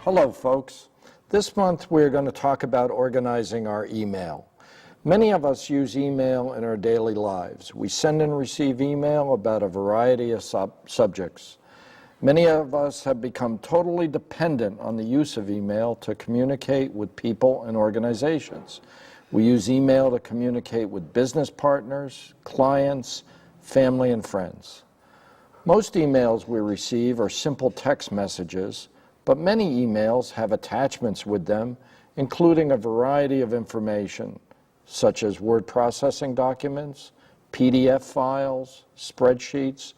Hello, folks. This month we're going to talk about organizing our email. Many of us use email in our daily lives. We send and receive email about a variety of subjects. Many of us have become totally dependent on the use of email to communicate with people and organizations. We use email to communicate with business partners, clients, family, and friends. Most emails we receive are simple text messages, but many emails have attachments with them, including a variety of information, such as word processing documents, PDF files, spreadsheets,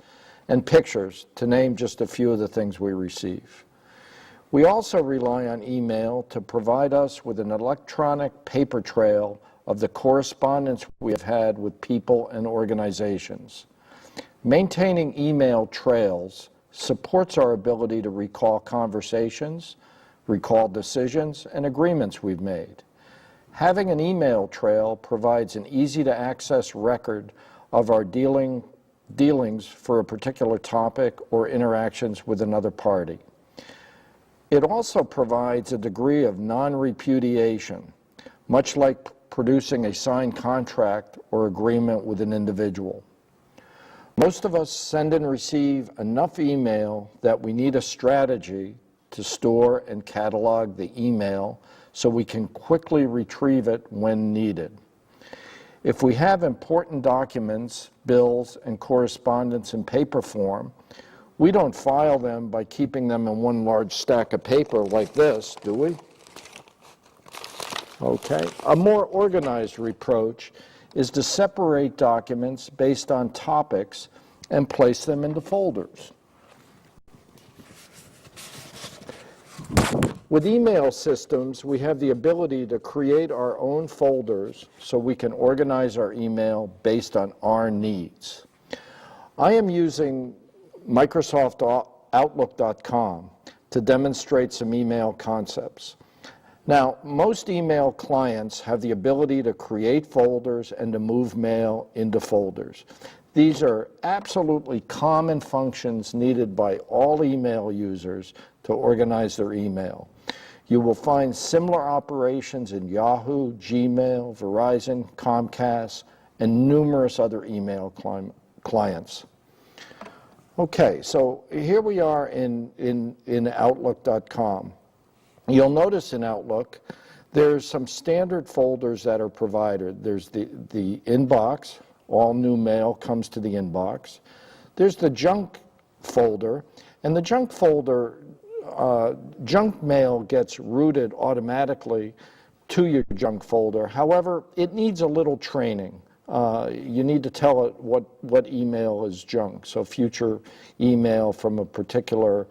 and pictures, to name just a few of the things we receive. We also rely on email to provide us with an electronic paper trail of the correspondence we have had with people and organizations. Maintaining email trails supports our ability to recall conversations, recall decisions, and agreements we've made. Having an email trail provides an easy-to-access record of our dealings for a particular topic or interactions with another party. It also provides a degree of non-repudiation, much like producing a signed contract or agreement with an individual. Most of us send and receive enough email that we need a strategy to store and catalog the email so we can quickly retrieve it when needed. If we have important documents, bills, and correspondence in paper form, we don't file them by keeping them in one large stack of paper like this, do we? Okay. A more organized approach is to separate documents based on topics and place them into folders. With email systems, we have the ability to create our own folders so we can organize our email based on our needs. I am using Microsoft Outlook.com to demonstrate some email concepts. Now, most email clients have the ability to create folders and to move mail into folders. These are absolutely common functions needed by all email users to organize their email. You will find similar operations in Yahoo, Gmail, Verizon, Comcast, and numerous other email clients. Okay, so here we are in Outlook.com. You'll notice in Outlook, there's some standard folders that are provided. There's the inbox. All new mail comes to the inbox. There's the junk folder, and the junk folder, junk mail gets routed automatically to your junk folder. However, it needs a little training. You need to tell it what email is junk, so future email from a particular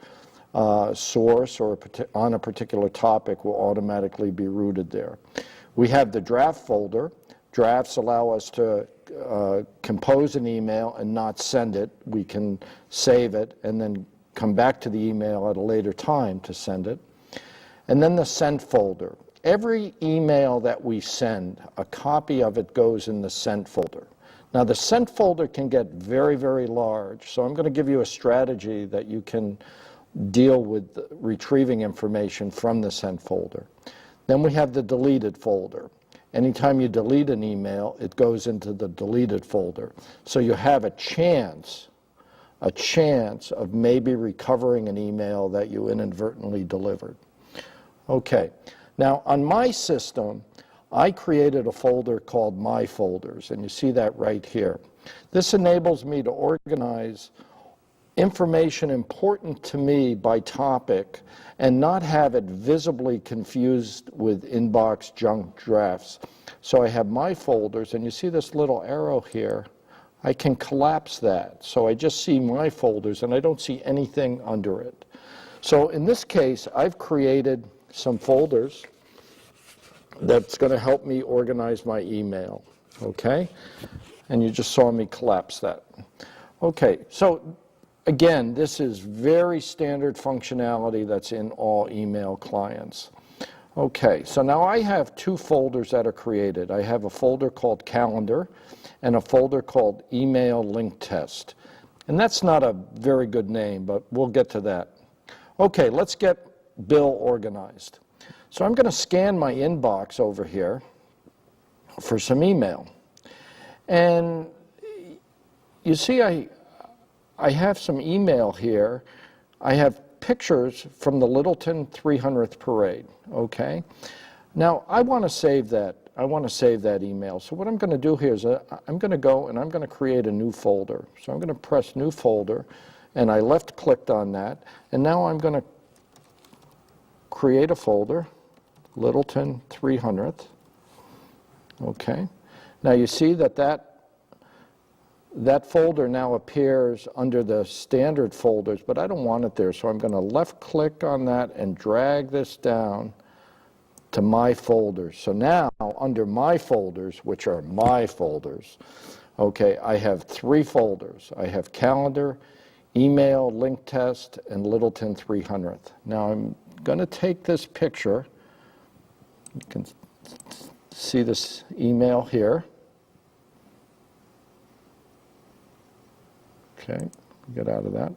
source or on a particular topic will automatically be routed there. We have the draft folder. Drafts allow us to compose an email and not send it. We can save it and then come back to the email at a later time to send it. And then the sent folder. Every email that we send, a copy of it goes in the sent folder. Now the sent folder can get very, very large, so I'm going to give you a strategy that you can deal with retrieving information from the sent folder. Then we have the deleted folder. Anytime you delete an email, it goes into the deleted folder. So you have a chance of maybe recovering an email that you inadvertently delivered. Okay, now on my system, I created a folder called My Folders, and you see that right here. This enables me to organize information important to me by topic and not have it visibly confused with inbox junk drafts. So I have my folders, and you see this little arrow here. I can collapse that. So I just see my folders, and I don't see anything under it. So in this case, I've created some folders that's going to help me organize my email, okay? And you just saw me collapse that. Okay, so again, this is very standard functionality that's in all email clients. Okay, so now I have two folders that are created. I have a folder called Calendar and a folder called Email Link Test. And that's not a very good name, but we'll get to that. Okay, let's get bill organized. So I'm going to scan my inbox over here for some email. And you see I have some email here. I have pictures from the Littleton 300th Parade, okay? Now, I want to save that. I want to save that email. So what I'm going to do here is I'm going to go and I'm going to create a new folder. So I'm going to press New Folder, and I left-clicked on that. And now I'm going to create a folder, Littleton 300th, okay? Now you see that folder now appears under the standard folders, but I don't want it there, so I'm going to left-click on that and drag this down to My Folders. So now, under My Folders, which are my folders, okay, I have 3 folders. I have Calendar, Email, Link Test, and Littleton 300th. Now I'm going to take this picture. You can see this email here. Okay, get out of that.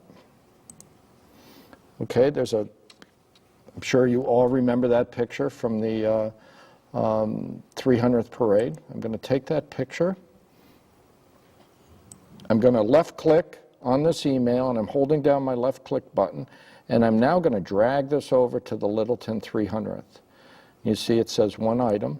Okay, I'm sure you all remember that picture from the 300th Parade. I'm going to take that picture. I'm going to left-click on this email, and I'm holding down my left-click button, and I'm now going to drag this over to the Littleton 300th. You see it says 1 item,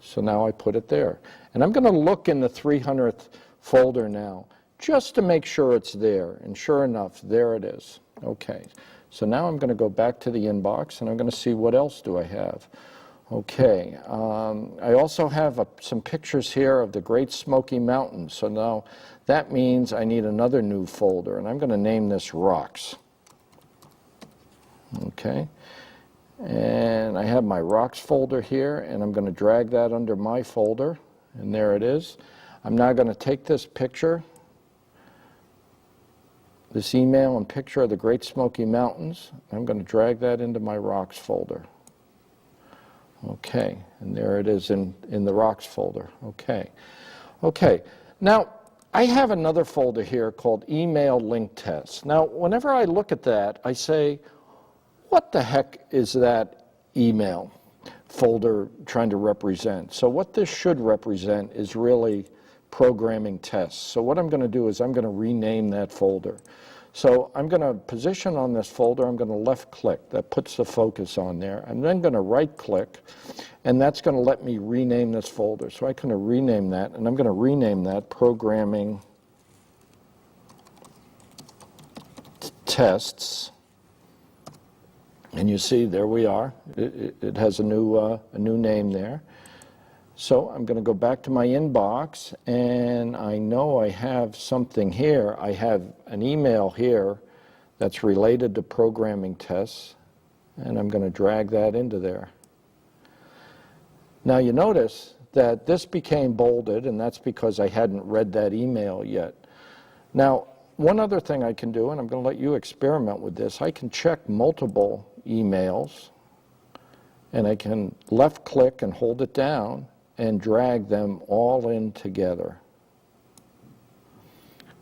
so now I put it there. And I'm going to look in the 300th folder now, just to make sure it's there. And sure enough, there it is. Okay, so now I'm going to go back to the inbox, and I'm going to see what else do I have. Okay, I also have some pictures here of the Great Smoky Mountains. So now that means I need another new folder, and I'm going to name this Rocks. Okay, and I have my Rocks folder here, and I'm going to drag that under My Folder, and there it is. I'm now going to take this picture, this email and picture of the Great Smoky Mountains. I'm going to drag that into my Rocks folder. Okay, and there it is in the Rocks folder. Okay. Okay, now I have another folder here called Email Link Test. Now, whenever I look at that, I say, what the heck is that email folder trying to represent? So what this should represent is really programming tests. So what I'm going to do is I'm going to rename that folder. So I'm going to position on this folder, I'm going to left click, that puts the focus on there. I'm then going to right click, and that's going to let me rename this folder. So I can rename that, and I'm going to rename that Programming Tests. And you see, there we are. It has a new name there. So I'm going to go back to my inbox, and I know I have something here. I have an email here that's related to programming tests, and I'm going to drag that into there. Now you notice that this became bolded, and that's because I hadn't read that email yet. Now, one other thing I can do, and I'm going to let you experiment with this, I can check multiple emails, and I can left click and hold it down and drag them all in together.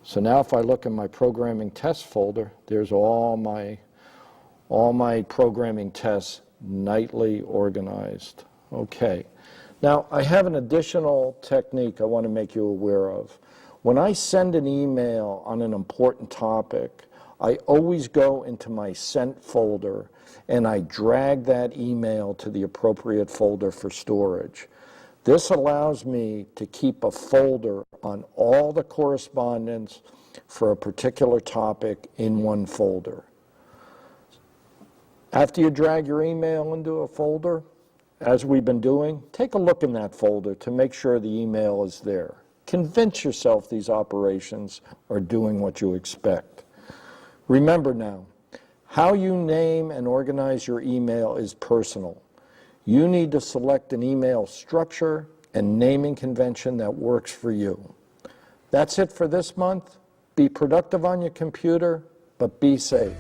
So now if I look in my programming test folder, there's all my programming tests nightly organized. Okay. Now I have an additional technique I want to make you aware of. When I send an email on an important topic, I always go into my sent folder and I drag that email to the appropriate folder for storage. This allows me to keep a folder on all the correspondence for a particular topic in one folder. After you drag your email into a folder, as we've been doing, take a look in that folder to make sure the email is there. Convince yourself these operations are doing what you expect. Remember now, how you name and organize your email is personal. You need to select an email structure and naming convention that works for you. That's it for this month. Be productive on your computer, but be safe.